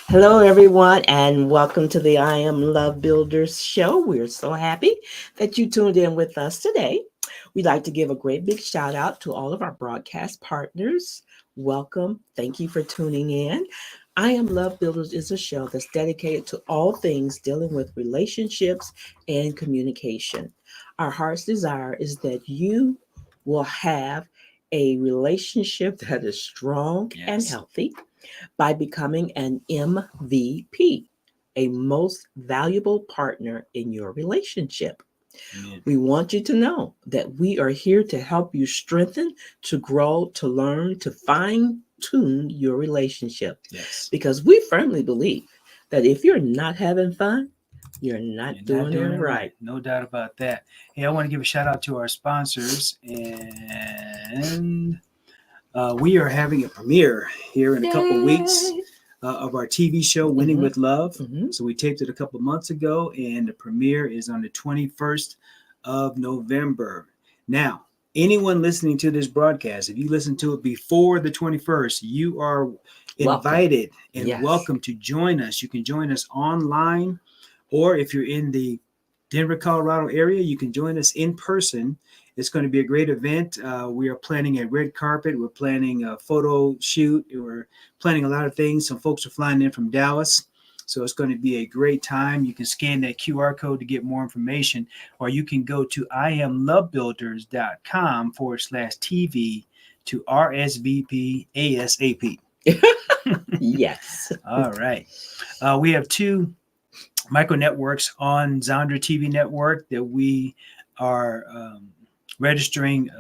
Hello, everyone, and welcome to the I Am Love Builders show. We're so happy that you tuned in with us today. We'd like to give a great big shout out to all of our broadcast partners. Welcome. Thank you for tuning in. I Am Love Builders is a show that's dedicated to all things dealing with relationships and communication. Our heart's desire is that you will have a relationship that is strong and Yes. healthy by becoming an MVP, a most valuable partner in your relationship. Amen. We want you to know that we are here to help you strengthen, to grow, to learn, to fine tune your relationship. Yes. Because we firmly believe that if you're not having fun, you're not You're not doing doing it it right. right. No doubt about that. Hey, I want to give a shout out to our sponsors. And we are having a premiere here in a couple weeks Yay! of our TV show, Winning Mm-hmm, with Love. mm-hmm. So we taped it a couple months ago, and the premiere is on the 21st of November. Now, anyone listening to this broadcast, if you listen to it before the 21st, you are Welcome. invited and Yes. welcome to join us. You can join us online, or if you're in the Denver, Colorado area, you can join us in person. It's going to be a great event. We are planning a red carpet. We're planning a photo shoot. We're planning a lot of things. Some folks are flying in from Dallas. So it's going to be a great time. You can scan that QR code to get more information, or you can go to iamlovebuilders.com/TV to RSVP ASAP. Yes. All right. We have two micro networks on Zondra TV network that we are registering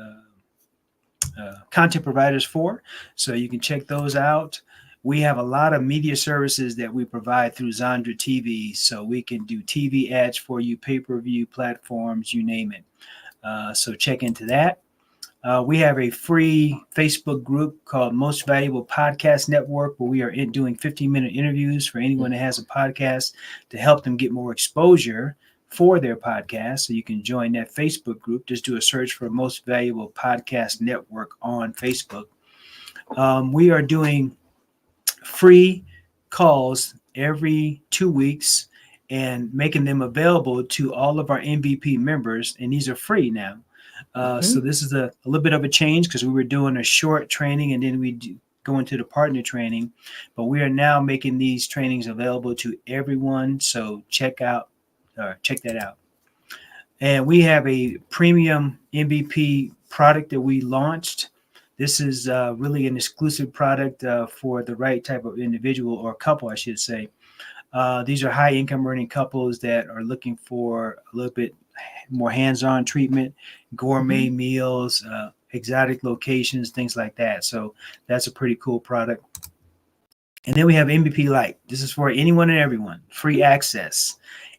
content providers for. So you can check those out. We have a lot of media services that we provide through Zondra TV. So we can do TV ads for you, pay-per-view platforms, you name it. So check into that. We have a free Facebook group called Most Valuable Podcast Network, where we are doing 15-minute interviews for anyone that has a podcast to help them get more exposure for their podcast. So you can join that Facebook group. Just do a search for Most Valuable Podcast Network on Facebook. We are doing free calls every 2 weeks and making them available to all of our MVP members. And these are free now. Mm-hmm. So this is a little bit of a change because we were doing a short training and then we go into the partner training, but we are now making these trainings available to everyone. So check that out. And we have a premium MVP product that we launched. This is really an exclusive product for the right type of individual or couple, I should say. These are high income earning couples that are looking for a little bit more hands-on treatment, Mm-hmm. gourmet meals, exotic locations, things like that. So that's a pretty cool product. And then we have MVP Lite. This is for anyone and everyone, free access.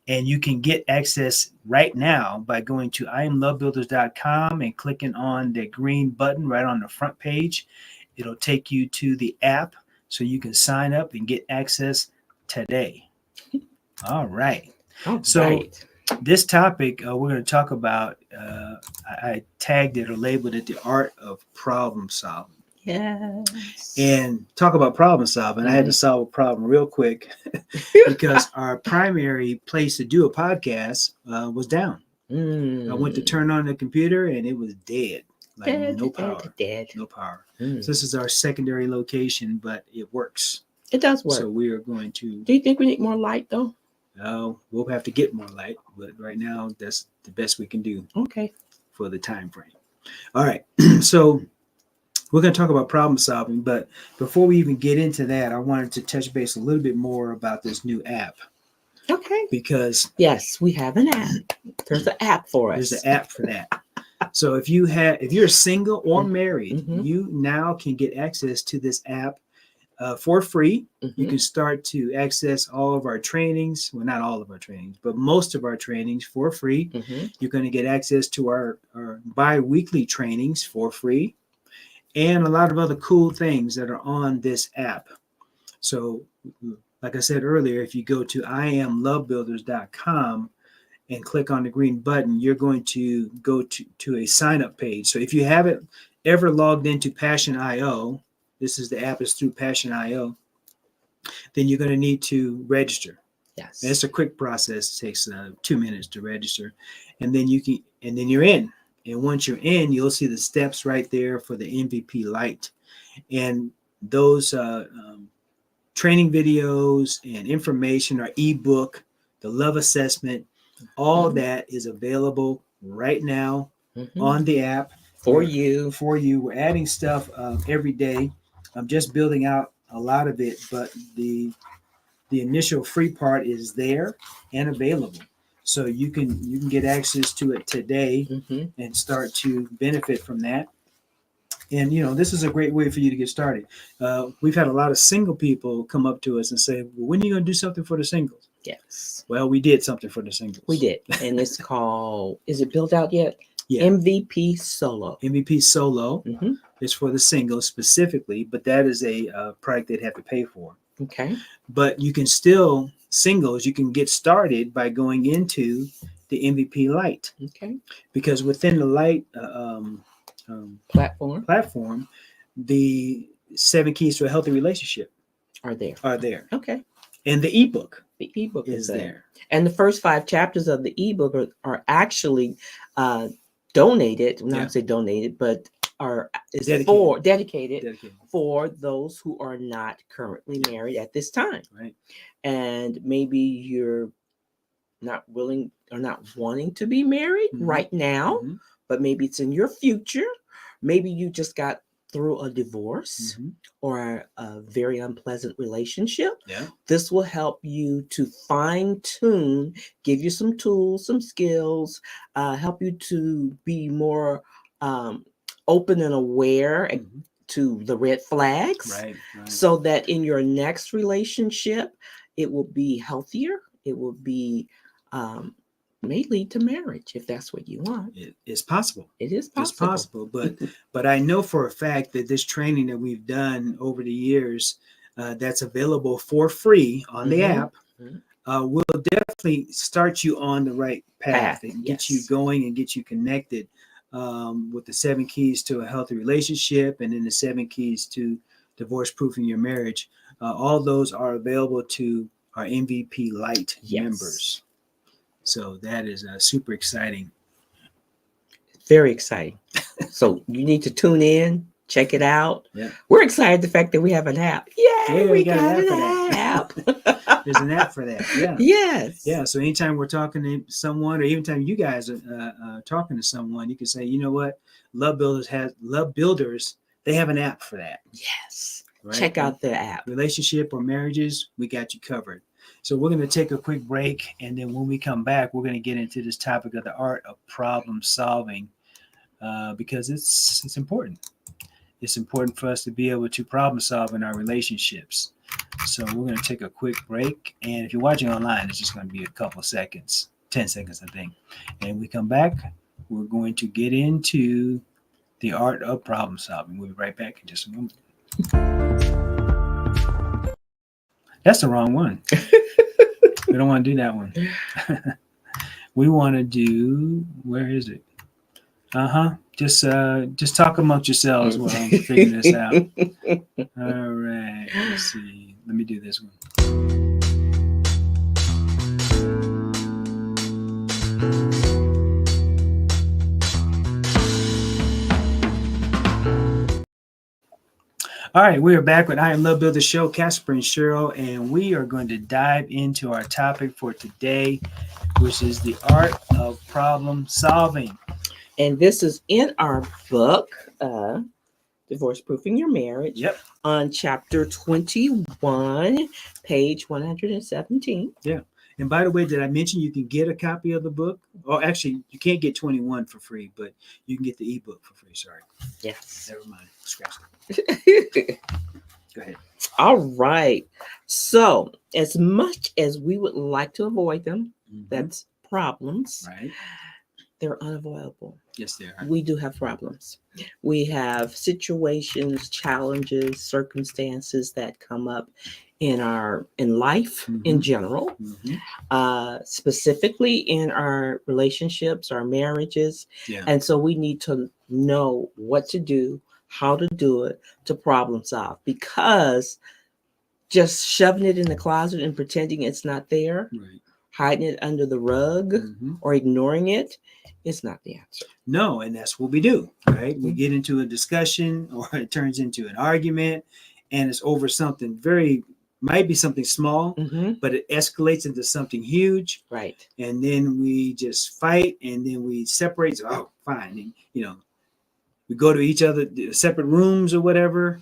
And you can get access right now by going to iamlovebuilders.com and clicking on the green button right on the front page. It'll take you to the app so you can sign up and get access today. All right. All So right. this topic we're going to talk about, I tagged it or labeled it the art of problem solving. Yes. And talk about problem solving. I had Mm-hmm. to solve a problem real quick because our primary place to do a podcast was down. I went to Mm. turn on the computer and it was dead, like Dead, no dead, power, dead. no power. Mm. So this is our secondary location, but it works. It does So work. we are going to, Do you think we need more light though? we'll have to get more light, but right now that's the best we can do Okay. for the time frame. All right. So we're going to talk about problem solving, but before we even get into that, I wanted to touch base a little bit more about this new app Okay. because Yes, we have an app. There's an app for there's an us. app for that. So if you're single or married, Mm-hmm. you now can get access to this app for free. You Mm-hmm. can start to access all of our trainings. Well, not all of our trainings, but most of our trainings for free. Mm-hmm. You're going to get access to our bi-weekly trainings for free and a lot of other cool things that are on this app. So, like I said earlier, if you go to iamlovebuilders.com and click on the green button, you're going to go to a sign up page. So if you haven't ever logged into Passion.io, this is the app is through Passion.io. then you're going to need to register. Yes. And it's a quick process. It takes 2 minutes to register, and then you're in. And once you're in, you'll see the steps right there for the MVP Lite, and those training videos and information, our ebook, the love assessment, all that is available right now on the app for you. We're adding stuff every day. I'm just building out a lot of it, but the initial free part is there and available, so you can get access to it today and start to benefit from that. And this is a great way for you to get started. We've had a lot of single people come up to us and say, well, when are you going to do something for the singles? Yes. Well, we did something for the singles. We did. And it's called, is it built out yet? Yeah. MVP Solo. MVP Solo is for the singles specifically, but that is a product they'd have to pay for. Okay. But you can still, singles, you can get started by going into the MVP Lite. Okay. Because within the Lite platform, the 7 keys to a healthy relationship are there. Okay. And the ebook. The ebook is there. And the first 5 chapters of the ebook are actually donated. Not say donated, but dedicated for those who are not currently married at this time. Right. And maybe you're not willing or not wanting to be married right now, but maybe it's in your future. Maybe you just got through a divorce or a very unpleasant relationship. Yeah. This will help you to fine tune, give you some tools, some skills, help you to be more open and aware to the red flags, right. So that in your next relationship, it will be healthier. It will be may lead to marriage if that's what you want. It is possible. It is possible. It's possible, but I know for a fact that this training that we've done over the years, that's available for free on the app, will definitely start you on the right path and get you going and get you connected with the 7 keys to a healthy relationship, and then the 7 keys to divorce-proofing your marriage. All those are available to our MVP Lite members. So that is super exciting. Very exciting. So you need to tune in, check it out. Yeah. We're excited the fact that we have an app. Yay, we got an app. There's an app for that. Yeah. Yes. Yeah. So anytime we're talking to someone, or even time you guys are talking to someone, you can say, you know what, Love Builders, they have an app for that. Yes. Right? Check out the app. Relationship or marriages, we got you covered. So we're going to take a quick break, and then when we come back, we're going to get into this topic of the art of problem solving, because it's important. It's important for us to be able to problem solve in our relationships. So we're going to take a quick break, and if you're watching online, it's just going to be a couple of seconds, 10 seconds, I think. And we come back, we're going to get into the art of problem solving. We'll be right back in just a moment. That's the wrong one. We don't want to do that one. We want to do, where is it? Just talk amongst yourselves while I'm figuring this out. All right. Let's see. Let me do this one. All right, we are back with IAM Love Builder Show, Casper and Cheryl, and we are going to dive into our topic for today, which is the art of problem solving. And this is in our book, Divorce Proofing Your Marriage, on chapter 21, page 117. Yeah. And by the way, did I mention you can get a copy of the book? Oh, actually, you can't get 21 for free, but you can get the ebook for free. Sorry. Yes. Never mind. Scratch it. Go ahead. All right. So, as much as we would like to avoid them, that's problems. Right. They're unavoidable. Yes, they are. We do have problems. We have situations, challenges, circumstances that come up in life in general, specifically in our relationships, our marriages. Yeah. And so we need to know what to do, how to do it, to problem solve, because Just shoving it in the closet and pretending it's not there, Right. hiding it under the rug, Hmm. or ignoring it is not the answer. No, and that's what we do, right? We Mhm. get into a discussion or it turns into an argument and it's over something very, might be something small, Mm-hmm. but it escalates into something huge. Right. And then we just fight and then we separate. So, oh, fine. And, we go to each other, separate rooms or whatever,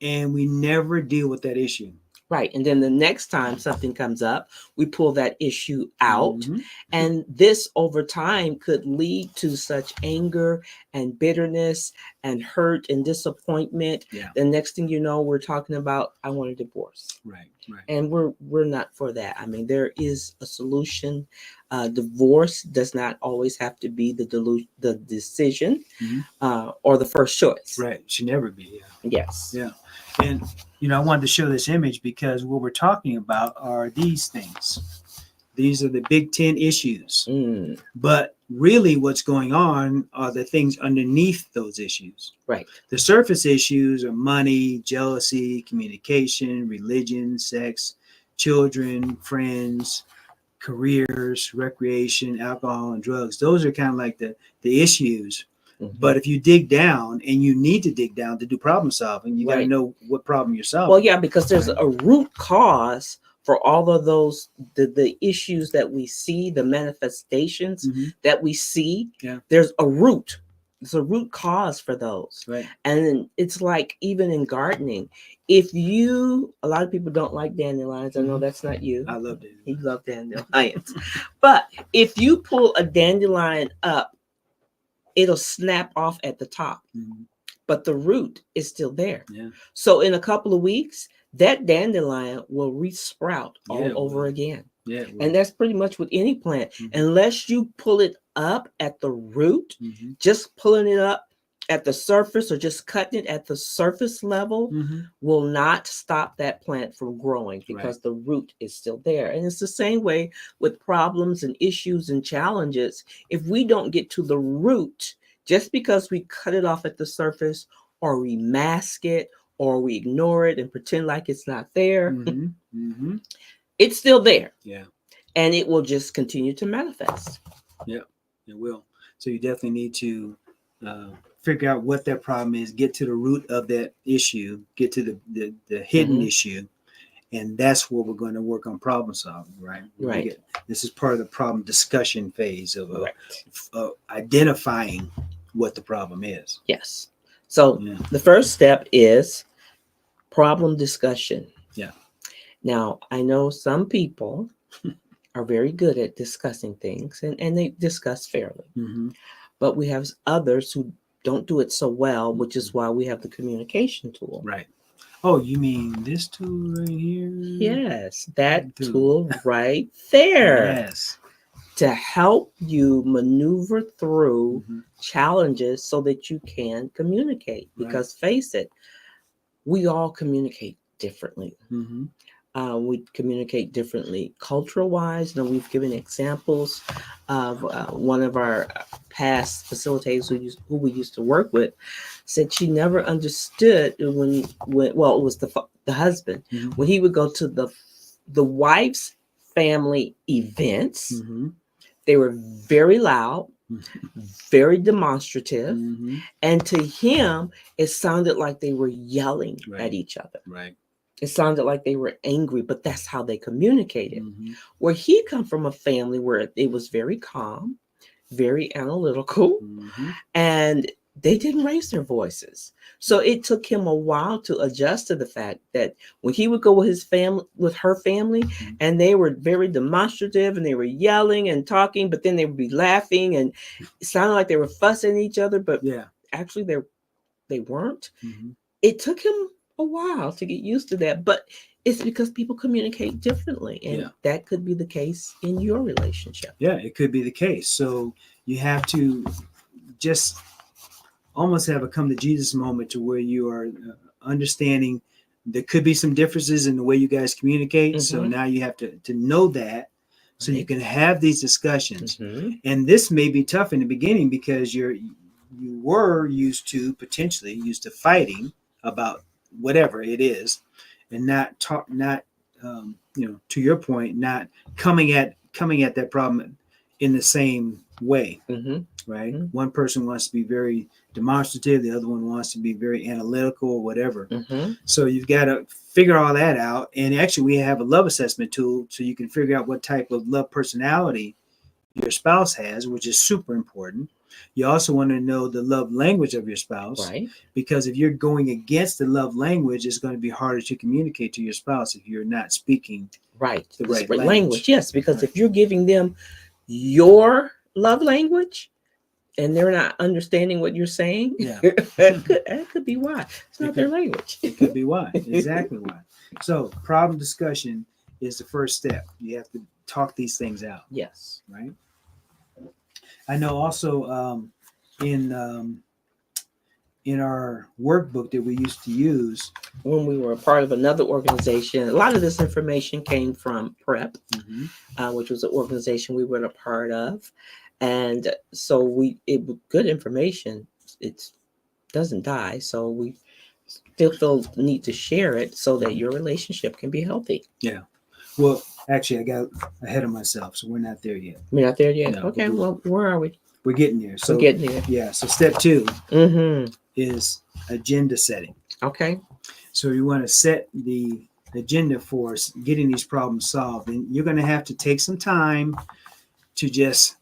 and we never deal with that issue. Right. And then the next time something comes up, we pull that issue out. Mm-hmm. And this over time could lead to such anger and bitterness and hurt and disappointment. Yeah. The next thing you know, we're talking about, I want a divorce. Right. Right. And we're not for that. I mean, there is a solution. Divorce does not always have to be the decision Mhm. or the first choice. Right. Should never be. Yeah. Yes. Yeah. And, I wanted to show this image because what we're talking about are these things. These are the big 10 issues. Mm, But really, what's going on are the things underneath those issues. right. The surface issues are money, jealousy, communication, religion, sex, children, friends, careers, recreation, alcohol, and drugs. Those are kind of like the issues. Mhm. But if you dig down, and you need to dig down to do problem solving, you got to Right. know what problem you're solving. Well, yeah, because there's Right. a root cause for all of those the issues that we see, the manifestations Mhm. that we see. Yeah. There's a root. There's a root cause for those. Right. And it's like even in gardening, if you a lot of people don't like dandelions. I know Mhm. that's not you. I loved it. You love dandelions. But if you pull a dandelion up, it'll snap off at the top, Mhm. but the root is still there. Yeah. So in a couple of weeks, that dandelion will resprout Yeah, all it over will. again. Yeah. And that's pretty much with any plant. Mhm. Unless you pull it up at the root, Mhm. just pulling it up at the surface or just cutting it at the surface level Mhm. will not stop that plant from growing because Right. the root is still there. And it's the same way with problems and issues and challenges. If we don't get to the root, just because we cut it off at the surface or we mask it or we ignore it and pretend like it's not there, Mhm. Mhm. it's still there Yeah. and it will just continue to manifest. Yeah. It will. So you definitely need to figure out what that problem is, get to the root of that issue, get to the hidden Mhm. issue, and that's where we're going to work on problem solving. Right. Right. This is part of the problem discussion phase of Right. identifying what the problem is. Yes. So Yeah. the first step is problem discussion. Yeah. Now, I know some people are very good at discussing things and they discuss fairly, Mm-hmm. but we have others who don't do it so well, which is why we have the communication tool. Right. Oh, you mean this tool right here? Yes, that Tool. tool right there Yes. to help you maneuver through Mm-hmm. challenges so that you can communicate. Right. Because face it, we all communicate differently. Mm-hmm. We communicate differently cultural wise. You know, we've given examples of one of our past facilitators who we used to work with said she never understood when well, it was the husband Mm-hmm. when he would go to the wife's family events. Mm-hmm. They were very loud, very demonstrative, Mm-hmm. and to him, it sounded like they were yelling Right. at each other. Right. It sounded like they were angry, but that's how they communicated. Mm-hmm. Where he come from a family where it was very calm, very analytical, Mm-hmm. and they didn't raise their voices. So it took him a while to adjust to the fact that when he would go with his family, with her family, Mm-hmm. and they were very demonstrative and they were yelling and talking, but then they would be laughing and it sounded like they were fussing at each other, but Yeah. actually they weren't. Mm-hmm. It took him a while to get used to that, but it's because people communicate differently, and Yeah. that could be the case in your relationship. Yeah, it could be the case. So you have to just almost have a come to Jesus moment to where you are understanding there could be some differences in the way you guys communicate. So Mhm. now you have to know that so you can have these discussions. Mm-hmm. And this may be tough in the beginning because you were used to potentially used to fighting about whatever it is. and not talk, not to your point, not coming at that problem in the same way, Mm-hmm. right? Mm-hmm. One person wants to be very demonstrative, the other one wants to be very analytical or whatever. Mm-hmm. So you've got to figure all that out. And actually, we have a love assessment tool so you can figure out what type of love personality your spouse has, which is super important. You also want to know the love language of your spouse, Right. because if you're going against the love language, it's going to be harder to communicate to your spouse if you're not speaking Right. the The right right language. Yes, because Right. if you're giving them your love language and they're not understanding what you're saying, Yeah. that could be why. It's not their language. It could be why. Exactly why. So problem discussion is the first step. You have to talk these things out, Yes. right? I know also in in our workbook that we used to use. When we were a part of another organization, a lot of this information came from PrEP, which was an organization we were a part of. And so it was good information. It doesn't die. So we still feel the need to share it so that your relationship can be healthy. Yeah. Well, actually, I got ahead of myself, so we're not there yet. We're not there yet? No, okay, well, where are we? We're getting there. So we're getting there. Yeah. So step 2 Mm-hmm. is agenda setting. Okay. So you want to set the agenda for getting these problems solved, and you're going to have to take some time to just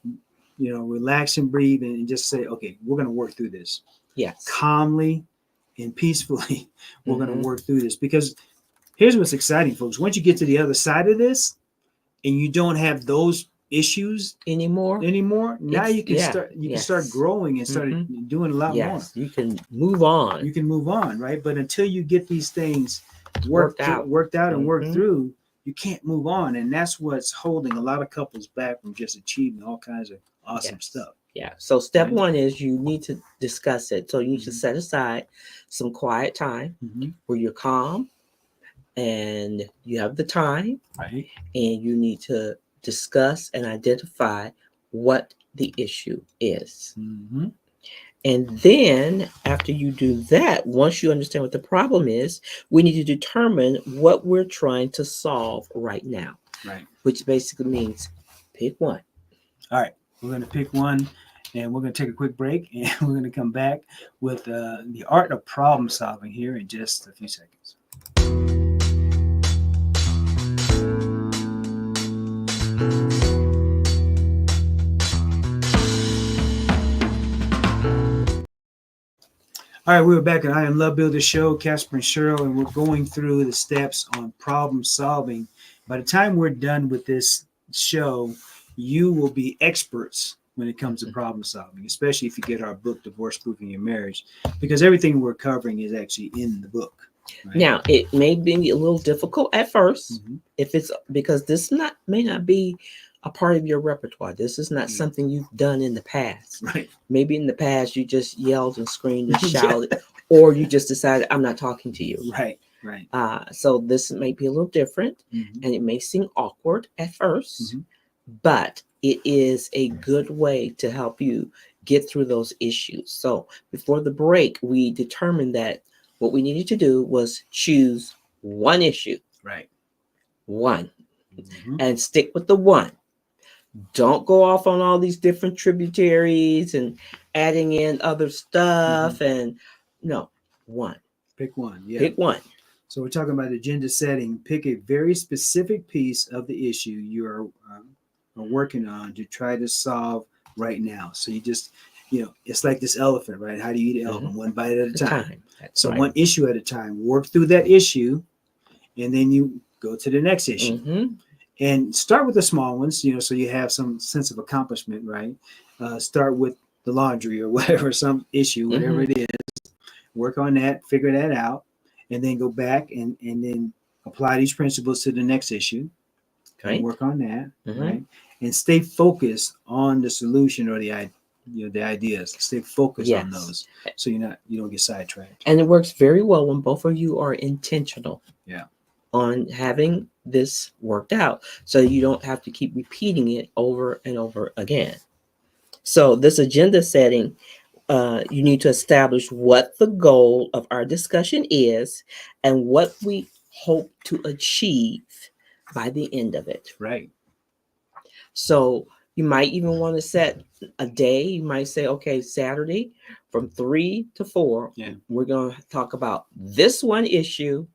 relax and breathe and just say, okay, we're going to work through this. Yes. Calmly and peacefully. We're going Mm-hmm. to work through this, because here's what's exciting, folks. Once you get to the other side of this and you don't have those issues anymore, now you can start growing and start doing a lot more. You can move on. You can move on, right? But until you get these things worked out and worked through, you can't move on. And that's what's holding a lot of couples back from just achieving all kinds of awesome stuff. Yeah. So step 1 is you need to discuss it. So you need to set aside some quiet time where you're calm and you have the time, right? And you need to discuss and identify what the issue is. And then after you do that, once you understand what the problem is, we need to determine what we're trying to solve right now. Right. Which basically means pick one. All right. We're going to pick one, and we're going to take a quick break, and we're going to come back with the art of problem solving here in just a few seconds. All right, we're back at IAM Love Builder Show, Casper and Cheryl, and we're going through the steps on problem solving. By the time we're done with this show, you will be experts when it comes to problem solving, especially if you get our book, Divorce Proofing Your Marriage, because everything we're covering is actually in the book. Right? Now, it may be a little difficult at first if it's because this may not be a part of your repertoire. This is not something you've done in the past. Right. Maybe in the past you just yelled and screamed and shouted, or you just decided, I'm not talking to you. Right. Right. So this may be a little different, and it may seem awkward at first, but it is a good way to help you get through those issues. So before the break, we determined that what we needed to do was choose one issue. Right. One. And stick with the one. Don't go off on all these different tributaries and adding in other stuff. And no, one. Pick one. Yeah. Pick one. So we're talking about agenda setting. Pick a very specific piece of the issue you are working on to try to solve right now. So you just, it's like this elephant, right? How do you eat an elephant? One bite at a time. So one issue at a time. Work through that issue, and then you go to the next issue. And start with the small ones, so you have some sense of accomplishment, right? Start with the laundry or whatever, some issue, whatever it is. Work on that, figure that out, and then go back and then apply these principles to the next issue. Okay. And work on that, right? And stay focused on the solution or the ideas. Stay focused on those, so you don't get sidetracked. And it works very well when both of you are intentional. Yeah. On having this worked out, so you don't have to keep repeating it over and over again. So this agenda setting, you need to establish what the goal of our discussion is and what we hope to achieve by the end of it. Right. So you might even want to set a day. You might say, okay, Saturday from 3 to 4, Yeah. we're going to talk about this one issue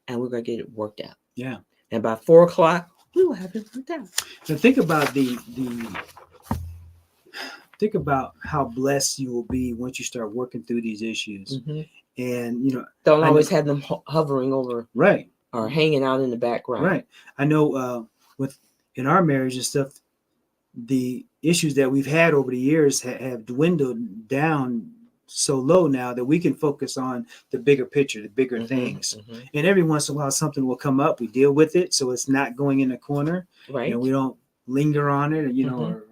and we're going to get it worked out. Yeah. And by 4 o'clock, we will have it worked out. So think about think about how blessed you will be once you start working through these issues. Mm-hmm. And, Don't I always know, have them hovering over right. or hanging out in the background. Right. I know with in our marriage and stuff, the issues that we've had over the years have dwindled down so low now that we can focus on the bigger picture, the bigger Mm-hmm, things. mm-hmm. And every once in a while, something will come up. We deal with it, so it's not going in the corner. Right. And we don't linger on it, Mm-hmm. or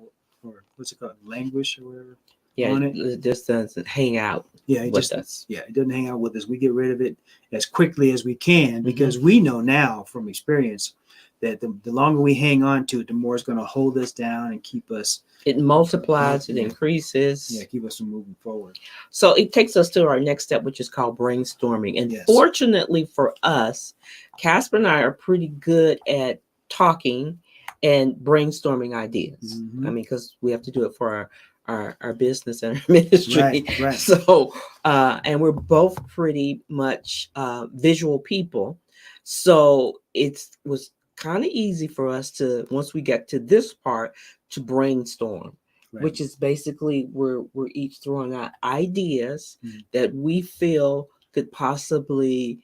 what's it called, languish or whatever. Yeah, On it. it just doesn't hang out Yeah, with us. Yeah, it doesn't hang out with us. We get rid of it as quickly as we can Mm-hmm. because we know now from experience that the longer we hang on to it, the more it's going to hold us down and keep us. It multiplies, it Yeah. increases. Yeah, keep us from moving forward. So it takes us to our next step, which is called brainstorming. And Yes. fortunately for us, Casper and I are pretty good at talking and brainstorming ideas. Mhm. I mean, because we have to do it for our business and our ministry. Right, right. So, and we're both pretty much visual people. So it was kind of easy for us to, once we get to this part, to brainstorm. Right. Which is basically we're each throwing out ideas Mhm. that we feel could possibly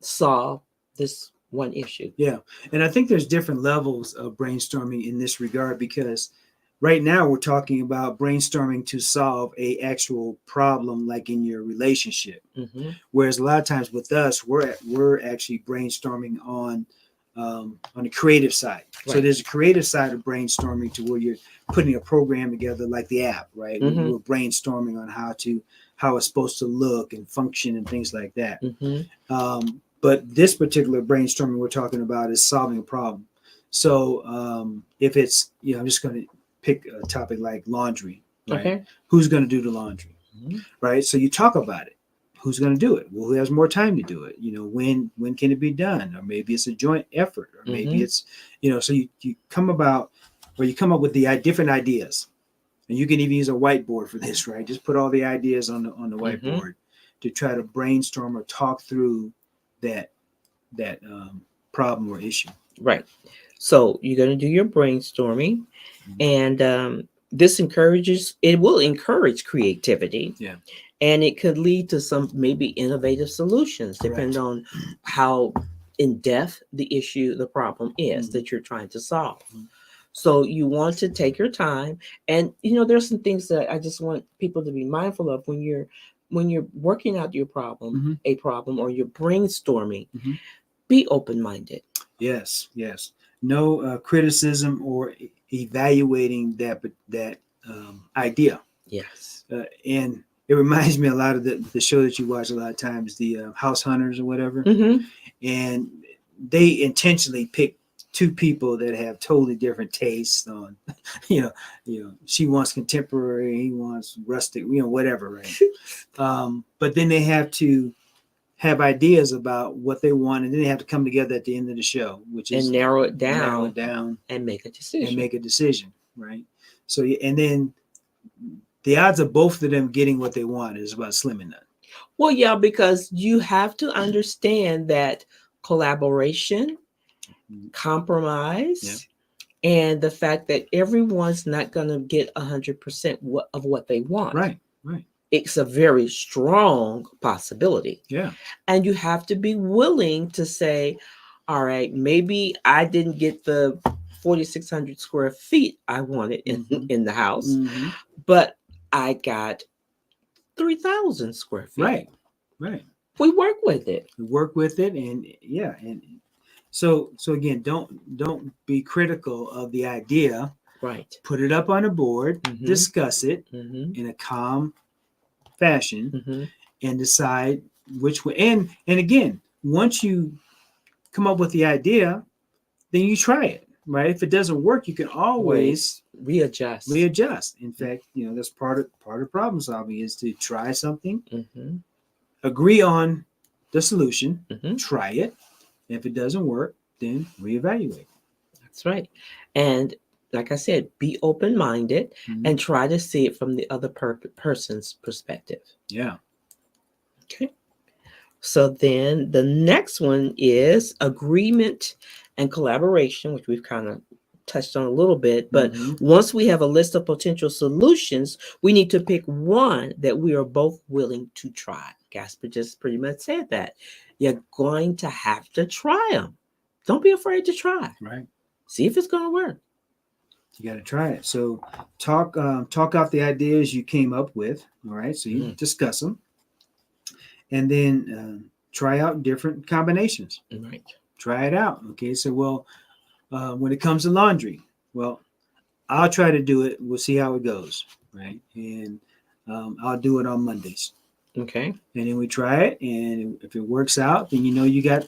solve this one issue. Yeah, and I think there's different levels of brainstorming in this regard because right now we're talking about brainstorming to solve a actual problem, like in your relationship. Mm-hmm. Whereas a lot of times with us, we're actually brainstorming on the creative side. Right. So there's a creative side of brainstorming to where you're putting a program together, like the app, right? Mm-hmm. We're brainstorming on how it's supposed to look and function and things like that. Mm-hmm. But this particular brainstorming we're talking about is solving a problem. So if it's, I'm just going to pick a topic like laundry, right? Okay. Who's going to do the laundry, Mm-hmm. right? So you talk about it. Who's going to do it? Well, who has more time to do it? When can it be done? Or maybe it's a joint effort, or maybe Mm-hmm. it's, so you come up with the different ideas, and you can even use a whiteboard for this, right? Just put all the ideas on the whiteboard Mm-hmm. to try to brainstorm or talk through that problem or issue. Right. So you're going to do your brainstorming, Mm-hmm. and it will encourage creativity. Yeah. And it could lead to some maybe innovative solutions, depending on how in depth the problem is Mm-hmm. that you're trying to solve. Mm-hmm. So you want to take your time, and there's some things that I just want people to be mindful of when you're working out your problem, Mm-hmm. a problem, or you're brainstorming. Mm-hmm. Be open-minded. Yes. No criticism or evaluating that idea. Yes. And it reminds me a lot of the show that you watch a lot of times, the House Hunters or whatever. Mm-hmm. And they intentionally pick two people that have totally different tastes on, she wants contemporary, he wants rustic, whatever, right? But then they have to have ideas about what they want, and then they have to come together at the end of the show, which is narrow it down and make a decision. Right? So, and then the odds of both of them getting what they want is about slim and none. Well, yeah, because you have to understand that collaboration, compromise, and the fact that everyone's not going to get 100% of what they want. Right. It's a very strong possibility. Yeah. And you have to be willing to say, all right, maybe I didn't get the 4,600 square feet I wanted in the house, Mm-hmm. but I got 3,000 square feet. Right. We work with it. And so again, don't be critical of the idea. Right. Put it up on a board, discuss it in a calm fashion, and decide which way. And again, once you come up with the idea, then you try it. Right. If it doesn't work, you can always readjust. In fact, that's part of problem solving is to try something, agree on the solution, try it, If it doesn't work, then reevaluate. That's right. And like I said, be open minded Mhm. and try to see it from the other person's perspective. Yeah. Okay. So then the next one is agreement and collaboration, which we've kind of touched on a little bit. But Hmm. once we have a list of potential solutions, we need to pick one that we are both willing to try. Gasper just pretty much said that. You're going to have to try them. Don't be afraid to try. Right. See if it's going to work. You got to try it. So talk out the ideas you came up with. All right. So you Mm, discuss them, and then try out different combinations. right. Try it out. Okay. So when it comes to laundry, well, I'll try to do it. We'll see how it goes. Right. And I'll do it on Mondays. Okay. And then we try it, and if it works out, then you got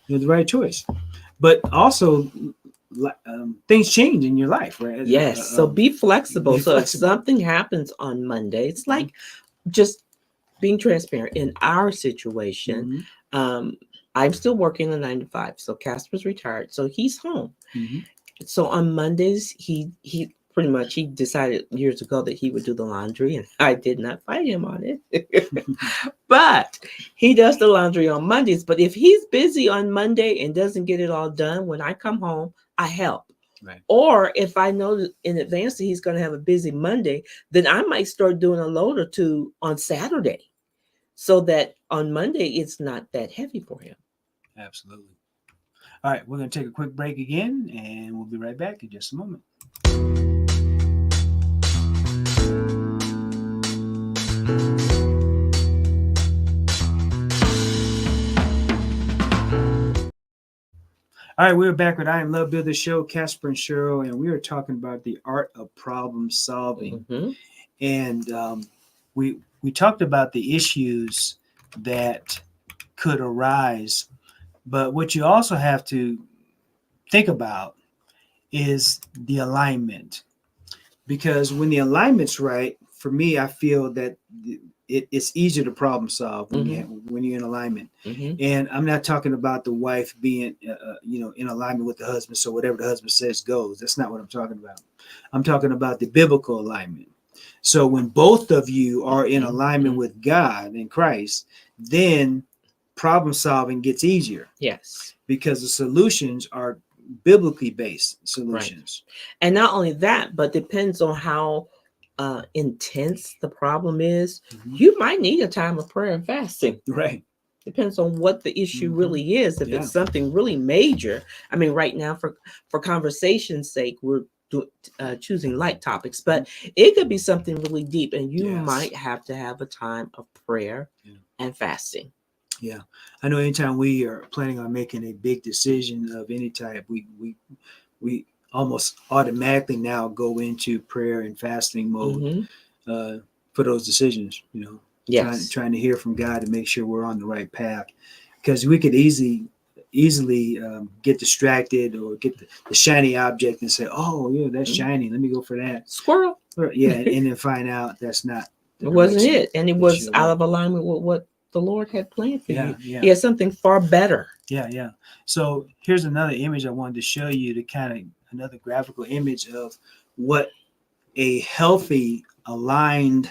the right choice. But also, things change in your life, right? Yes. So be flexible. Be So if flexible. something happens on Monday, it's Mhm. like just being transparent. In our situation, Hmm. um, I'm still working a 9 to 5. So Casper's retired. So he's home. Hmm. So on Mondays, he pretty much he decided years ago that he would do the laundry, and I did not fight him on it. But he does the laundry on Mondays. But if he's busy on Monday and doesn't get it all done, when I come home, I help. Right. Or if I know in advance that he's going to have a busy Monday, then I might start doing a load or two on Saturday so that on Monday it's not that heavy for him. Absolutely. All right, we're going to take a quick break again, and we'll be right back in just a moment. All right, we're back with I Am Love Builder Show, Casper and Cheryl, and we are talking about the art of problem solving. Hmm. And we talked about the issues that could arise, but what you also have to think about is the alignment, because when the alignment's right, for me, I feel that it's easier to problem solve when Hmm. when you're in alignment. Hmm. And I'm not talking about the wife being in alignment with the husband, so whatever the husband says goes. That's not what I'm talking about. I'm talking about the biblical alignment. So when both of you are in alignment Hmm. with God and Christ, then problem solving gets easier Yes. because the solutions are biblically based Right. solutions. And not only that, but depends on how intense the problem is. Mhm. You might need a time of prayer and fasting. Right. Depends on what the issue Hmm. really is. If Yeah. it's something really major, I mean, right now for conversation's sake, we're choosing light topics, but it could be something really deep, and you Yes. might have to have a time of prayer Yeah. and fasting. Yeah. I know anytime we are planning on making a big decision of any type, we almost automatically now go into prayer and fasting mode Hmm. uh, for those decisions. Yes. Trying to hear from God to make sure we're on the right path, because we could easily get distracted or get the shiny object and say, "Oh, yeah, that's Mhm. shiny. Let me go for that." Squirrel. Or, yeah, and then find out that's not the It wasn't direction it, and it that was you're out going. of alignment with what the Lord had planned for Yeah, you. yeah, He had something far better. yeah. So here's another image I wanted to show you, to kind of another graphical image of what a healthy, aligned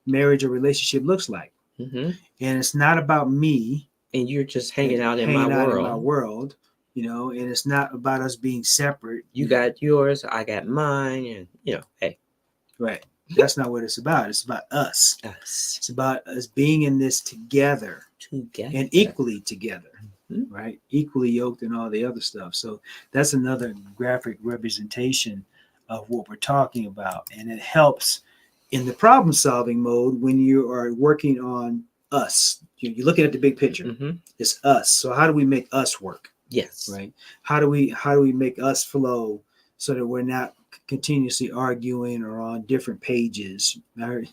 marriage or relationship looks like. Hmm. And it's not about me And you're just and hanging out in my hanging out in my world. world, and it's not about us being separate. You got yours, I got mine, and hey, Right. That's not what it's about. It's about us. us It's about us being in this together and together. equally together, Mhm. right? Equally yoked and all the other stuff. So that's another graphic representation of what we're talking about. And it helps in the problem solving mode when you are working on us. You're looking at the big picture. Mhm. It's us. So how do we make us work? Yes. Right? How do we make us flow so that we're not continuously arguing or on different pages? I heard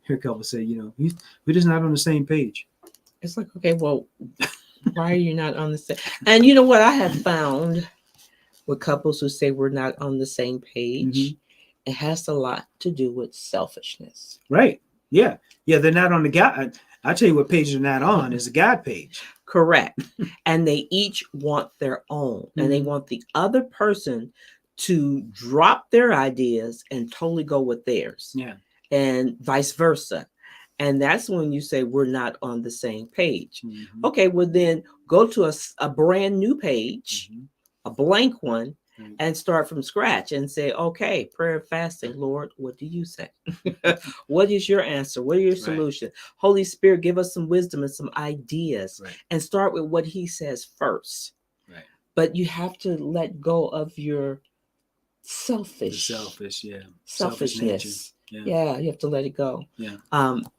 a couple say, we're just not on the same page. It's like, okay, well, why are you not on the same? And you know what I have found with couples who say we're not on the same Hmm. page, it has a lot to do with selfishness. Right. Yeah. Yeah. They're not on the God. I'll tell you what page they're not on is the God page. Correct. And they each want their own, and they Mhm. want the other person to drop their ideas and totally go with theirs, Yeah. and vice versa. And that's when you say we're not on the same page. Mhm. Okay, well, then go to a brand new page, Mhm. a blank one, Right. and start from scratch and say, okay, prayer and fasting, Lord, what do you say? What is your answer? What are your Right. solution? Holy Spirit, give us some wisdom and some ideas, Right. and start with what he says first. Right. But you have to let go of your The selfish, yeah. Selfish nature. selfishness. Yeah. Yeah, you have to let it go. Yeah.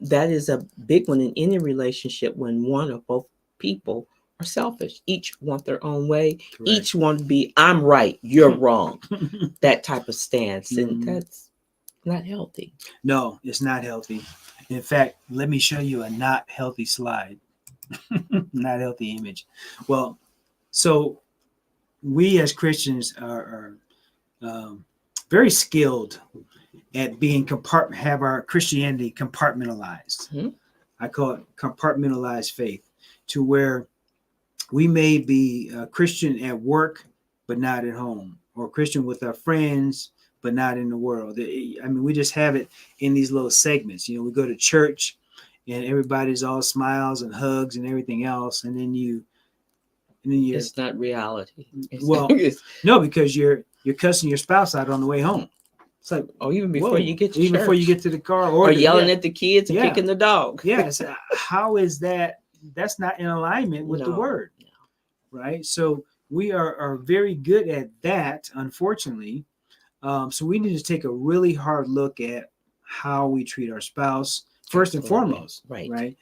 That is a big one in any relationship, when one or both people are selfish. Each want their own way. Correct. Each want to be, I'm right, you're wrong. That type of stance. And Mhm. that's not healthy. No, it's not healthy. In fact, let me show you a not healthy slide. Not healthy image. Well, so we as Christians are very skilled at being have our Christianity compartmentalized. Mhm. I call it compartmentalized faith, to where we may be a Christian at work, but not at home, or Christian with our friends, but not in the world. I mean, we just have it in these little segments. You know, we go to church and everybody's all smiles and hugs and everything else. And then you're, It's not reality. well, no, because you're cussing your spouse out on the way home. It's like, or even before whoa, you get to even church, before you get to the car, or yelling yeah, at the kids and Yeah. kicking the dog. yes. How is that? That's not in alignment with the No. word, right? So we are very good at that, unfortunately. So we need to take a really hard look at how we treat our spouse first and Absolutely. foremost, Right.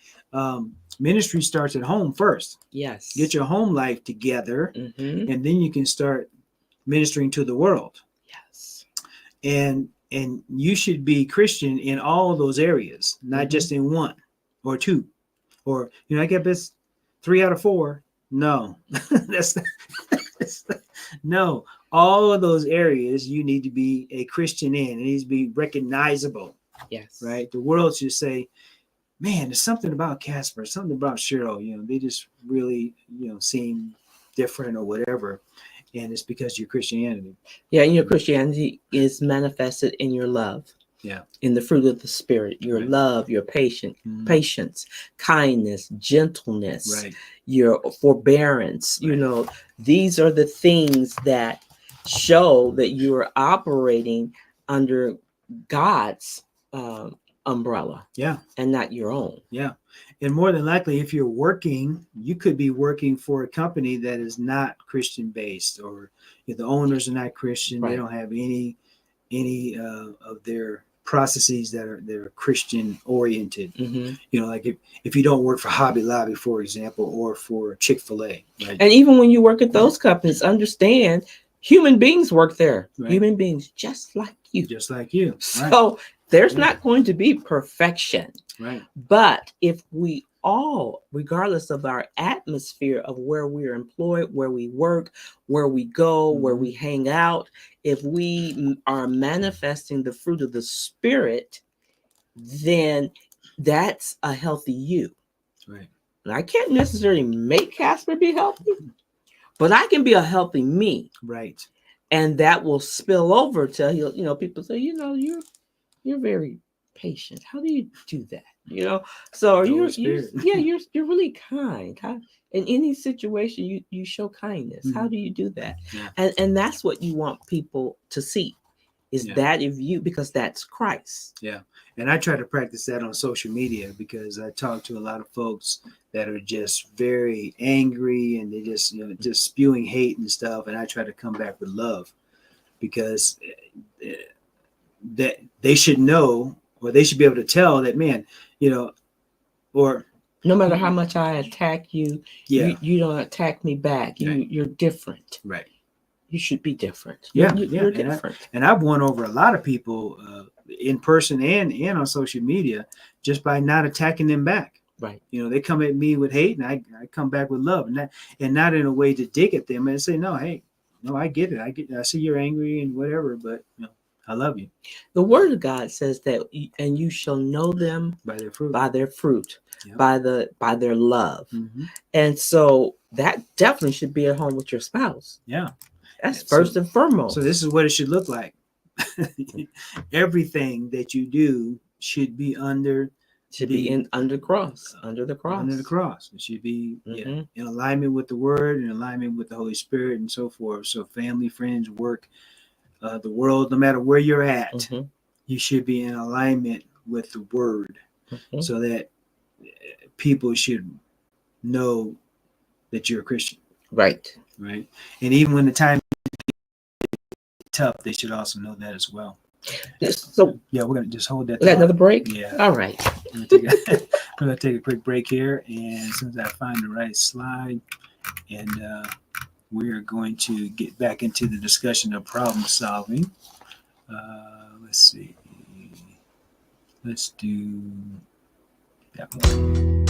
Ministry starts at home first. Yes. Get your home life together, Mhm. and then you can start ministering to the world. Yes. And you should be Christian in all of those areas, not Mhm. just in one or two, or I get this 3 out of 4. No, that's no. All of those areas you need to be a Christian in. It needs to be recognizable, Yes. right? The world should say, "Man, there's something about Casper, something about Cheryl. They just really, seem different or whatever." And it's because of your Christianity. Yeah, and your Christianity is manifested in your love. Yeah. In the fruit of the Spirit, your Right. love, your Mhm. patience, kindness, gentleness, Right. your forbearance. Right. These are the things that show that you are operating under God's umbrella. Yeah. And not your own. Yeah. And more than likely, if you're working, you could be working for a company that is not Christian based, or if the owners are not Christian, Right. they don't have any of their processes that are Christian oriented. Mm-hmm. Like if you don't work for Hobby Lobby, for example, or for Chick-fil-A. Right? And even when you work at those companies, understand human beings work there. Right. Human beings just like you. Just like you. Right. So there's not going to be perfection. Right. But if we all, regardless of our atmosphere of where we're employed, where we work, where we go, where we hang out, if we are manifesting the fruit of the Spirit, then that's a healthy you. Right. And I can't necessarily make Casper be healthy, but I can be a healthy me. Right. And that will spill over to people say, you're very patient. How do you do that? So you're really kind. In any situation you show kindness. How do you do that? Yeah. And that's what you want people to see, is that of you, because that's Christ. Yeah. And I try to practice that on social media, because I talk to a lot of folks that are just very angry, and they just just spewing hate and stuff, and I try to come back with love, because that they should know, or they should be able to tell that, man, or no matter how much I attack you, you don't attack me back. You're different. Right. You should be different. You're different. And I've won over a lot of people in person and on social media, just by not attacking them back. Right. They come at me with hate, and I come back with love, and not in a way to dig at them and say, no, hey, no, I get it. I see you're angry and whatever, but I love you. The word of God says that, and you shall know them By their fruit. by their fruit, Yep. by their love. Mm-hmm. And so that definitely should be at home with your spouse. Yeah. That's So- first and foremost. So this is what it should look like. Everything that you do should be should be in under the cross. under the cross. It should be Mm-hmm. in alignment with the Word, in alignment with the Holy Spirit, and so forth. So family, friends, work, the world, no matter where you're at, Mm-hmm. you should be in alignment with the Word, Mm-hmm. so that people should know that you're a Christian, Right. right? And even when the time is tough, they should also know that as well. So Yeah, we're gonna just hold that. we got another break? Yeah. All right. We're gonna take a quick break here, and as soon as I find the right slide, and we're going to get back into the discussion of problem solving. Let's see. Let's do that one.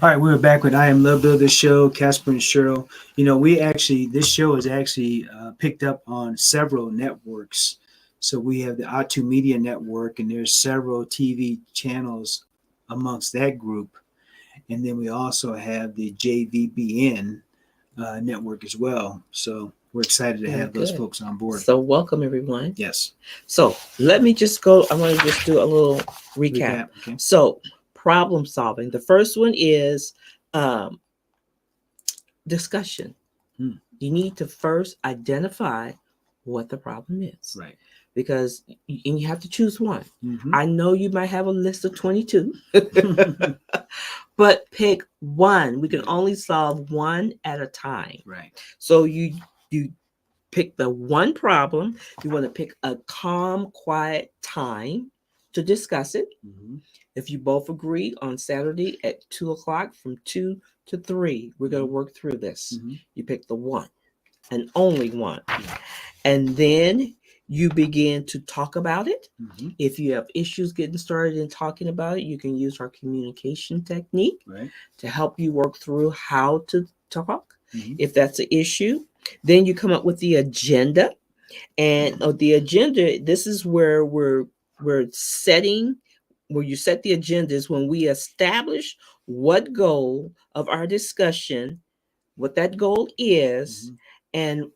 All right, we're back with I Am Love Builder Show, Casper and Cheryl. You know, this show is actually picked up on several networks. So we have the Atu Media Network, and there's several TV channels amongst that group. And then we also have the JVBN network as well. So we're excited to have those folks on board. So welcome, everyone. Yes. So let me just go. I want to just do a little recap. Okay. So problem solving. The first one is discussion. Hmm. You need to first identify what the problem is. Right. Because and you have to choose one. Mm-hmm. I know you might have a list of 22, but pick one. We can only solve one at a time. Right. So you pick the one problem. You want to pick a calm, quiet time to discuss it. Mm-hmm. If you both agree on Saturday at 2:00, from 2 to 3, we're going to work through this. Mm-hmm. You pick the one and only one. And then you begin to talk about it. Mm-hmm. If you have issues getting started in talking about it, you can use our communication technique to help you work through how to talk. Mm-hmm. If that's an issue, then you come up with the agenda. And the agenda, this is where we're setting, where you set the agenda is when we establish what goal of our discussion, what that goal is, and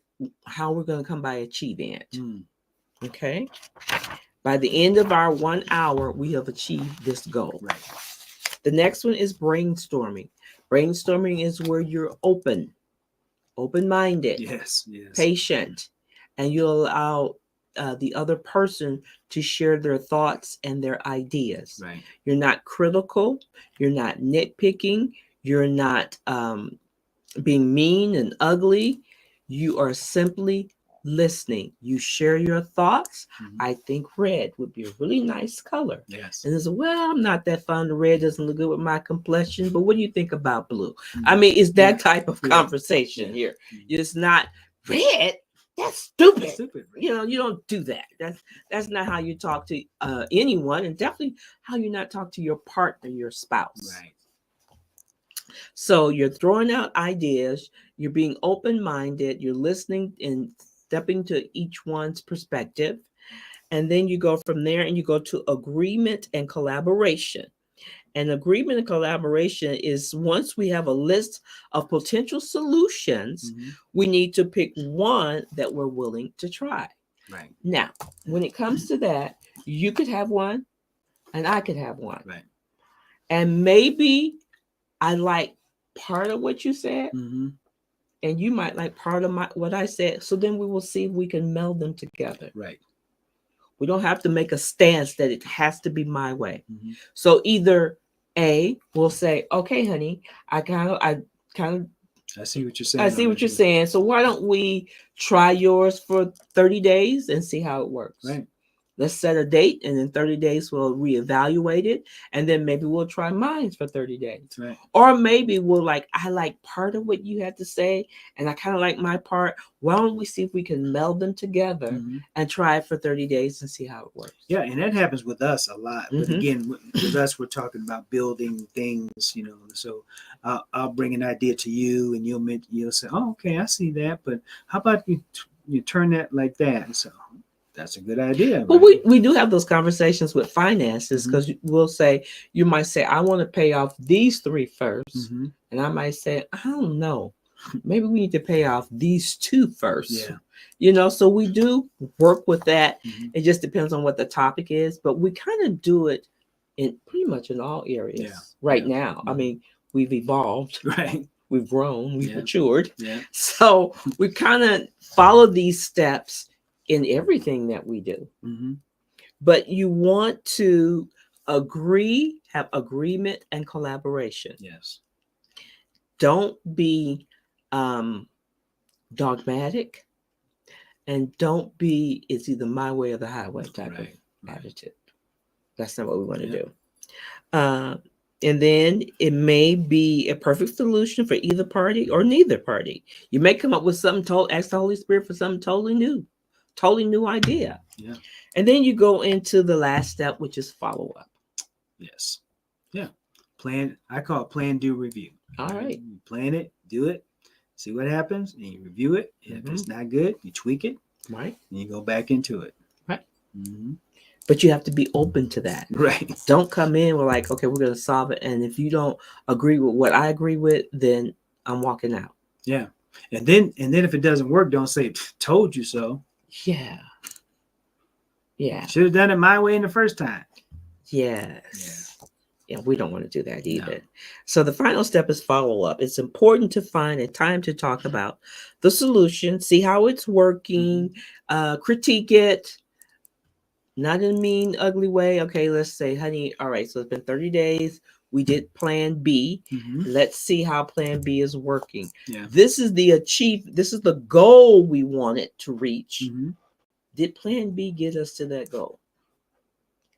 how we're going to come by achieving it. Okay. By the end of our 1 hour, we have achieved this goal. Right. The next one is brainstorming. Brainstorming is where you're open-minded, Yes. patient, and you allow the other person to share their thoughts and their ideas. Right. You're not critical. You're not nitpicking. You're not being mean and ugly. You are simply listening. You share your thoughts. Mm-hmm. I think red would be a really nice color. Yes. And it's, well, I'm not that fond of red. Doesn't look good with my complexion. But what do you think about blue? Mm-hmm. I mean, it's that type of conversation here. It's not red. That's stupid. You know, you don't do that. That's not how you talk to anyone, and definitely how you not talk to your partner, your spouse. Right. So you're throwing out ideas. You're being open-minded. You're listening and stepping to each one's perspective. And then you go from there and you go to agreement and collaboration. And agreement and collaboration is once we have a list of potential solutions, we need to pick one that we're willing to try. Right. Now, when it comes to that, you could have one and I could have one. Right. And maybe I like part of what you said, and you might like part of what I said. So then we will see if we can meld them together. Right. We don't have to make a stance that it has to be my way. So either A will say, okay, honey, I see what you're saying. I see what you're saying. So why don't we try yours for 30 days and see how it works? Right. Let's set a date, and in 30 days we'll reevaluate it, and then maybe we'll try mines for 30 days. That's right. Or maybe we'll like, I like part of what you had to say, and I kind of like my part. Why don't we see if we can meld them together Mm-hmm. and try it for 30 days and see how it works? Yeah, and that happens with us a lot. But Mhm. again, with us, we're talking about building things, So I'll bring an idea to you, and you'll say, "Oh, okay, I see that." But how about you turn that like that? So that's a good idea, Well, right? we do have those conversations with finances Mm-hmm. because we'll say, you might say, I want to pay off these three first. Mm-hmm. And I might say, I don't know. Maybe we need to pay off these two first. Yeah. So we do work with that. Mm-hmm. It just depends on what the topic is, but we kind of do it in pretty much in all areas Yeah. right Yeah. now. I Mhm. mean, we've evolved, Right. we've grown, we've Yeah. matured. Yeah. So we kind of follow these steps in everything that we do. Mm-hmm. But you want to agree, have agreement and collaboration. Yes. Don't be um, dogmatic, and don't be it's either my way or the highway type of Right. Right. attitude. That's not what we want to Yeah. do. Uh, and then it may be a perfect solution for either party or neither party. You may come up with something ask the Holy Spirit for something totally new idea. Yeah. And then you go into the last step, which is follow up. Yes. Yeah. Plan. I call it plan, do, review. All right. You plan it, do it, see what happens, and you review it. And if it's not good, you tweak it, Right. and you go back into it. Right. Mm-hmm. But you have to be open to that. Right. Don't come in with like, okay, we're going to solve it. And if you don't agree with what I agree with, then I'm walking out. Yeah. And then if it doesn't work, don't say, told you so. Yeah. Yeah. Should have done it my way in the first time. Yes. Yeah, we don't want to do that either. No. So the final step is follow up. It's important to find a time to talk about the solution, see how it's working, critique it, not in a mean, ugly way. Okay, let's say, honey, all right, so it's been 30 days. We did plan B. Mm-hmm. Let's see how plan B is working. Yeah. This is the goal we wanted to reach. Mm-hmm. Did plan B get us to that goal?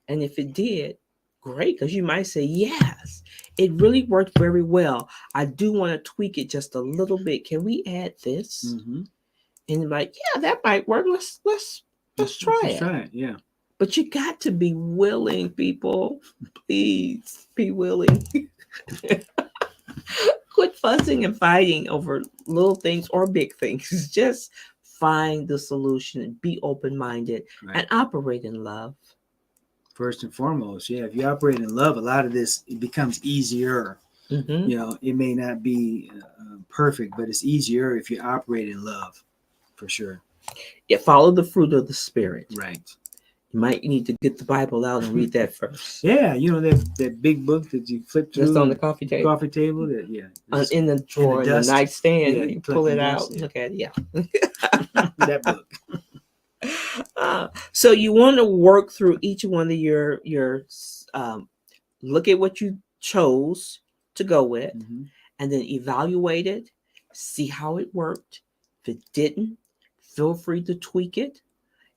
And if it did, great, because you might say, yes, it really worked very well. I do want to tweak it just a little bit. Can we add this? Mm-hmm. And you're like, yeah, that might work. Let's try it. Try it. Yeah. But you got to be willing, people. Please be willing. Quit fussing and fighting over little things or big things. Just find the solution and be open-minded and operate in love. First and foremost, yeah. If you operate in love, a lot of this it becomes easier. Mm-hmm. It may not be perfect, but it's easier if you operate in love, for sure. Yeah, follow the fruit of the Spirit. Right. You might need to get the Bible out and read that first. Yeah, that big book that you flip through. Just on the coffee table. In the drawer, in the nightstand. Yeah, you pull it out, look at it. Yeah. That book. So you want to work through each one of your look at what you chose to go with, and then evaluate it, see how it worked. If it didn't, feel free to tweak it.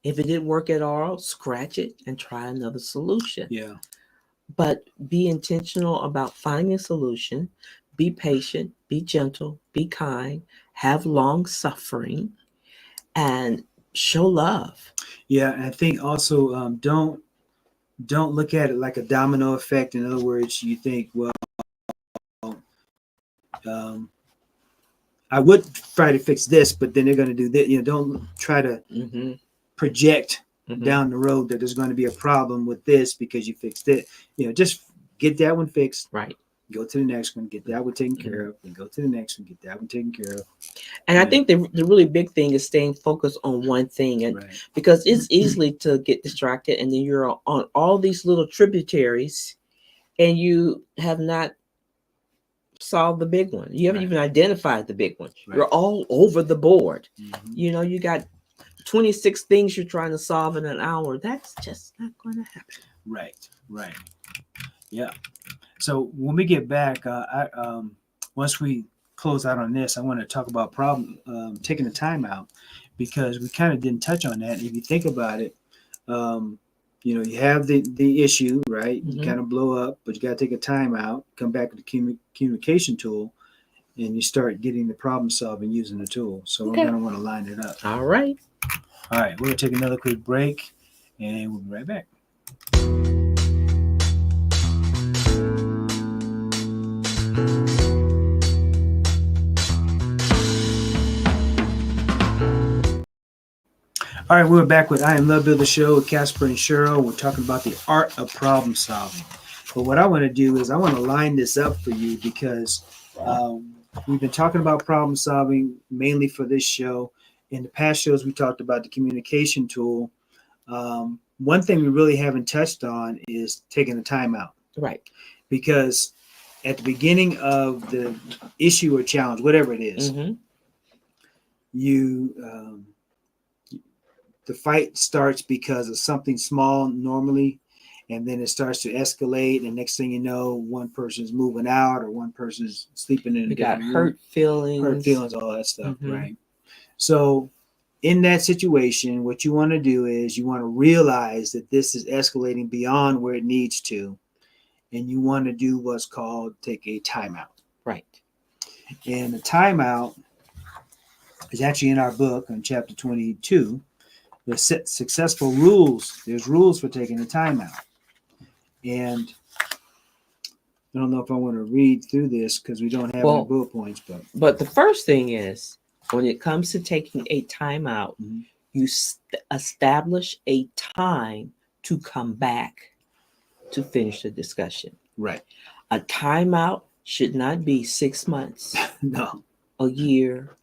If it didn't work at all, scratch it and try another solution. Yeah. But be intentional about finding a solution. Be patient, be gentle, be kind, have long suffering, and show love. Yeah, and I think also don't look at it like a domino effect. In other words, you think, well, I would try to fix this, but then they're going to do this. Don't try to project down the road that there's going to be a problem with this because you fixed it. Just get that one fixed. Right. Go to the next one, get that one taken care of, and go to the next one, get that one taken care of. And I think the really big thing is staying focused on one thing, and because it's easily to get distracted, and then you're on all these little tributaries, and you have not solved the big one. You haven't even identified the big one. You're all over the board. You got 26 things you're trying to solve in an hour. That's just not going to happen. Right. Yeah. So when we get back, once we close out on this, I want to talk about taking the time out, because we kind of didn't touch on that. If you think about it, You have the issue, right? You Mhm. kind of blow up, but you got to take a time out, come back to the communication tool, and you start getting the problem solving using the tool. So we're Okay. going to want to line it up. All right. All right, we're going to take another quick break, and we'll be right back. All right, we're back with I Am Love Builder Show with Casper and Cheryl. We're talking about the art of problem solving. But what I want to do is I want to line this up for you because we've been talking about problem solving mainly for this show. In the past shows, we talked about the communication tool. One thing we really haven't touched on is taking a timeout. Right. Because at the beginning of the issue or challenge, whatever it is, Mm-hmm. you the fight starts because of something small normally, and then it starts to escalate, and next thing you know, one person's moving out or one person's sleeping in a We got different room. hurt feelings, all that stuff, Mhm. right? So in that situation, what you want to do is you want to realize that this is escalating beyond where it needs to, and you want to do what's called take a timeout. Right. And the timeout is actually in our book on chapter 22. The successful rules. There's rules for taking a timeout. And I don't know if I want to read through this because we don't have any bullet points. But the first thing is, when it comes to taking a timeout, Mhm. you establish a time to come back to finish the discussion. Right. A timeout should not be 6 months, No. a year,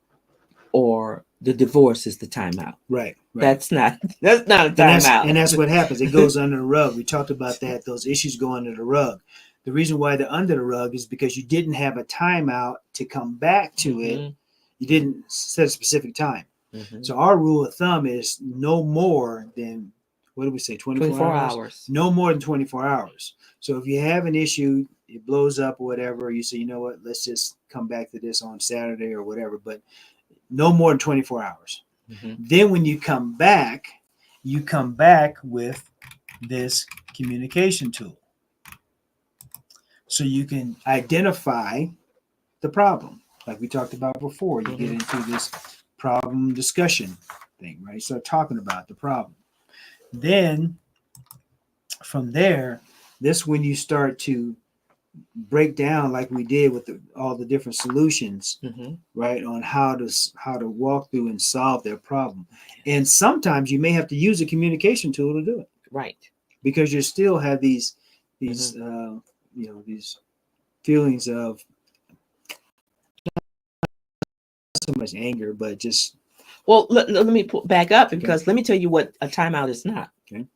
or the divorce is the timeout. Right. That's not a timeout. And that's what happens. It goes under the rug. We talked about that. Those issues go under the rug. The reason why they're under the rug is because you didn't have a timeout to come back to it. You didn't set a specific time. Mhm. So our rule of thumb is no more than, what do we say, 24 hours? No more than 24 hours. So if you have an issue, it blows up or whatever, you say, you know what, let's just come back to this on Saturday or whatever, but no more than 24 hours. Mhm. Then when you come back with this communication tool. So you can identify the problem. Like we talked about before, you get into this problem discussion thing, right? Start talking about the problem. Then from there, this when you start to break down, like we did with all the different solutions, right, on how to walk through and solve their problem. And sometimes you may have to use a communication tool to do it, right? Because you still have these these feelings of not so much anger, but just let me back up because let me tell you what a timeout is not. Okay.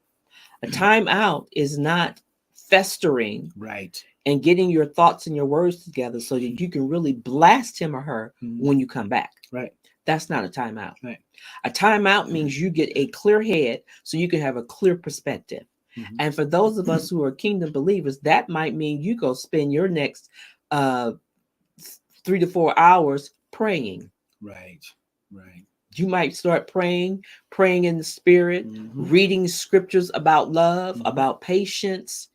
A timeout is not festering, right, and getting your thoughts and your words together so that you can really blast him or her when you come back. Right. That's not a timeout. Right. A timeout means you get a clear head so you can have a clear perspective. And for those of us who are kingdom believers, that might mean you go spend your next 3 to 4 hours praying. Right. Right. You might start praying in the spirit, reading scriptures about love, about patience.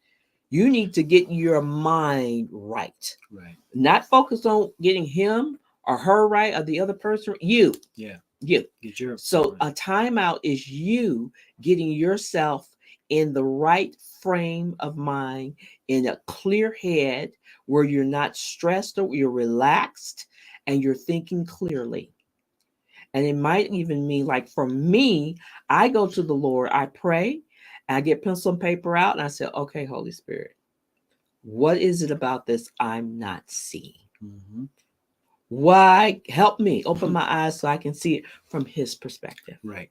You need to get your mind right. Right. Not focus on getting him or her right or the other person. You. Yeah. You. Get your So a timeout is you getting yourself in the right frame of mind, in a clear head where you're not stressed or you're relaxed and you're thinking clearly. And it might even mean, like for me, I go to the Lord, I pray, I get pencil and paper out, and I say, okay, Holy Spirit, what is it about this I'm not seeing? Why? Help me open my eyes so I can see it from his perspective. Right.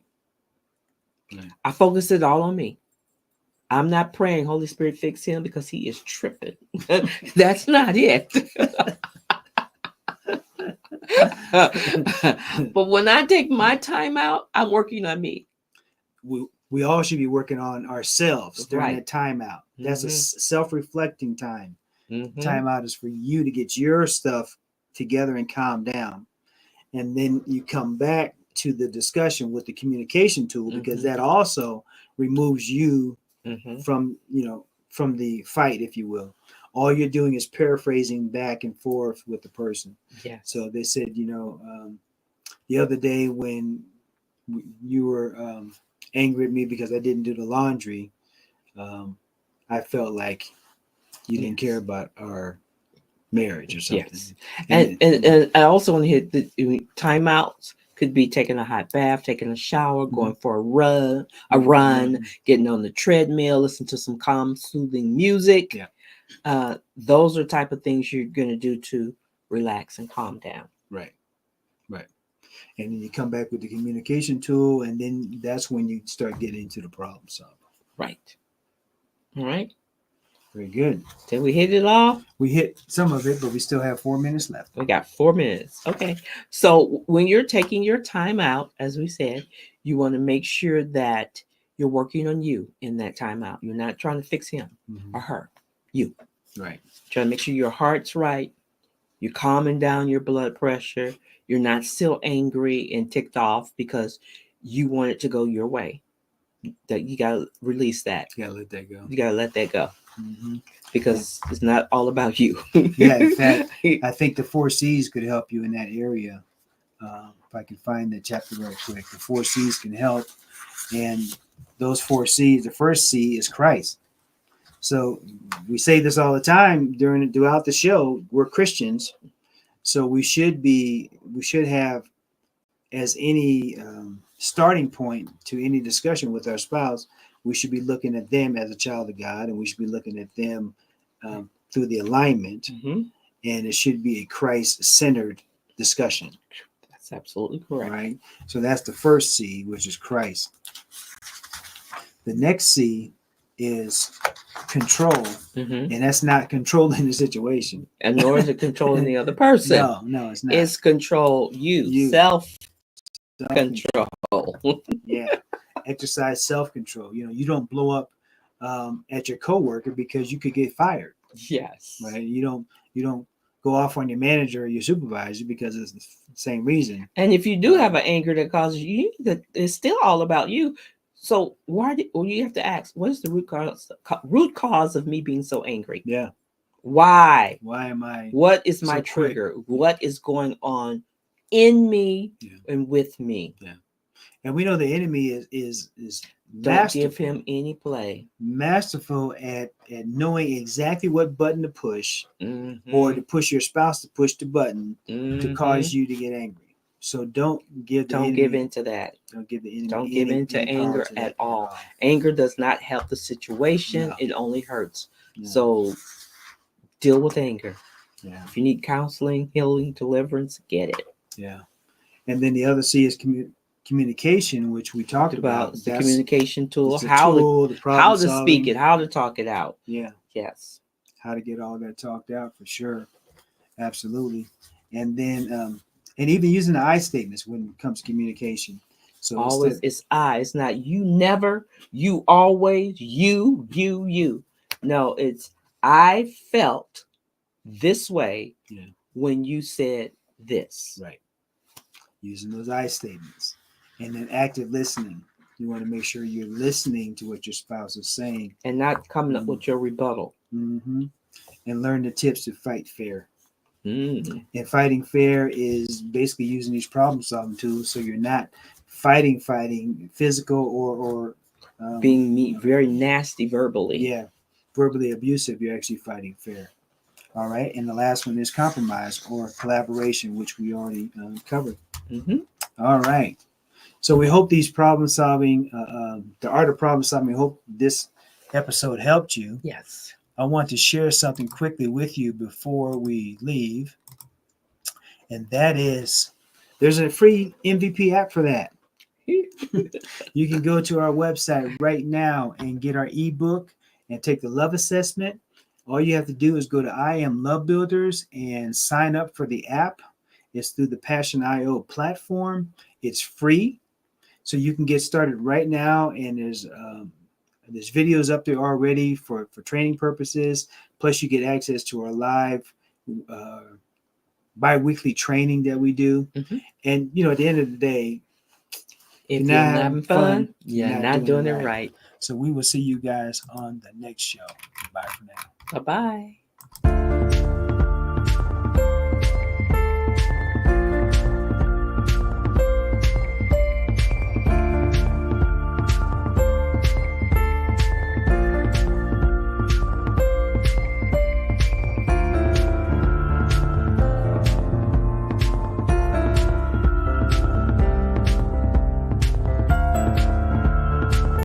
I focus it all on me. I'm not praying, Holy Spirit, fix him because he is tripping. That's not it. But when I take my time out, I'm working on me. We all should be working on ourselves during that timeout. That's a self-reflecting time. Timeout is for you to get your stuff together and calm down. And then you come back to the discussion with the communication tool because that also removes you Mm-hmm. from the fight, if you will. All you're doing is paraphrasing back and forth with the person. Yes. So they said, the other day when you were angry at me because I didn't do the laundry, um, I felt like you didn't care about our marriage or something. Yes. And I also want to hit the timeouts. Could be taking a hot bath, taking a shower, going for a run, getting on the treadmill, listen to some calm, soothing music. Yeah. Those are type of things you're going to do to relax and calm down. Right. And then you come back with the communication tool, and then that's when you start getting into the problem solving. Right. All right. Very good. Did we hit it all? We hit some of it, but we still have 4 minutes left. We got 4 minutes. Okay. So when you're taking your time out, as we said, you want to make sure that you're working on you in that time out. You're not trying to fix him or her. You. Right. Trying to make sure your heart's right. You're calming down your blood pressure. You're not still angry and ticked off because you want it to go your way. That you gotta release that. You gotta let that go. You gotta let that go. Because it's not all about you. Yeah, in fact, I think the 4 C's could help you in that area. If I can find the chapter real quick, the 4 C's can help. And those 4 C's, the first C is Christ. So we say this all the time throughout the show. We're Christians, so we should have as any starting point to any discussion with our spouse. We should be looking at them as a child of God, and we should be looking at them through the alignment, and it should be a Christ-centered discussion. That's absolutely correct. Right? So that's the first C, which is Christ. The next C is control, and that's not controlling the situation. And nor is it controlling the other person. No, it's not. It's control you. Self-control. Yeah. Exercise self-control. You don't blow up at your coworker because you could get fired. Yes. Right. You don't go off on your manager or your supervisor because it's the same reason. And if you do have an anger that causes you, that it's still all about you. So you have to ask, what is the root cause of me being so angry? Yeah. Why? Why am I? What is my trigger? What is going on in me and with me? Yeah. And we know the enemy is don't give him any play. Masterful at knowing exactly what button to push, or to push your spouse to push the button to cause you to get angry. So don't give into that. Don't give the enemy. Don't give into anger at all. Anger does not help the situation. No. It only hurts. No. So deal with anger. Yeah. If you need counseling, healing, deliverance, get it. Yeah. And then the other C is communication, which we talked about. The communication tool. How to speak it, how to talk it out. Yeah. Yes. How to get all that talked out, for sure. Absolutely. And then and even using the I statements when it comes to communication. So always it's I. It's not you never, you always, you. No, it's I felt this way when you said this. Right. Using those I statements. And then active listening. You want to make sure you're listening to what your spouse is saying. And not coming up with your rebuttal. And learn the tips to fight fair. And fighting fair is basically using these problem-solving tools, so you're not fighting physical or being very nasty verbally. Yeah, verbally abusive. You're actually fighting fair. All right, and the last one is compromise or collaboration, which we already covered. All right. So we hope these problem-solving, the art of problem-solving, we hope this episode helped you. Yes. I want to share something quickly with you before we leave. And that is, there's a free MVP app for that. You can go to our website right now and get our ebook and take the love assessment. All you have to do is go to IAM Love Builders and sign up for the app. It's through the Passion.io platform. It's free. So you can get started right now. And there's videos up there already for training purposes. Plus, you get access to our live bi-weekly training that we do. And, at the end of the day, if you're not having fun, you're not doing it right. So we will see you guys on the next show. Bye for now. Bye bye.